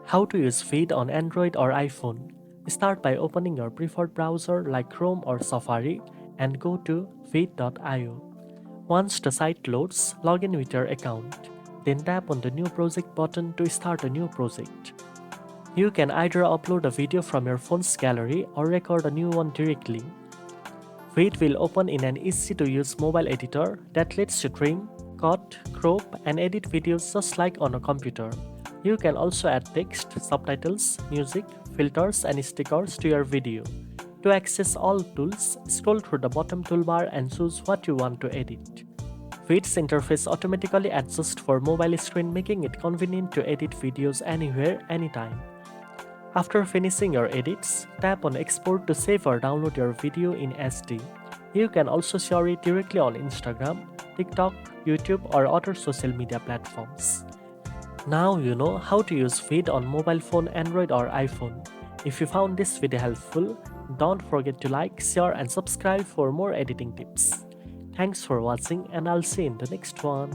How to use VEED on Android or iPhone. Start by opening your preferred browser like Chrome or Safari and go to veed.io. Once the site loads, log in with your account. Then tap on the New Project button to start a new project. You can either upload a video from your phone's gallery or record a new one directly. VEED will open in an easy-to-use mobile editor that lets you trim, cut, crop, and edit videos just like on a computer. You can also add text, subtitles, music, filters, and stickers to your video. To access all tools, scroll through the bottom toolbar and choose what you want to edit. VEED's interface automatically adjusts for mobile screen, making it convenient to edit videos anywhere, anytime. After finishing your edits, tap on Export to save or download your video in SD. You can also share it directly on Instagram, TikTok, YouTube, or other social media platforms. Now you know how to use VEED on mobile phone, Android, or iPhone. If you found this video helpful, don't forget to like, share, and subscribe for more editing tips. Thanks for watching, and I'll see you in the next one.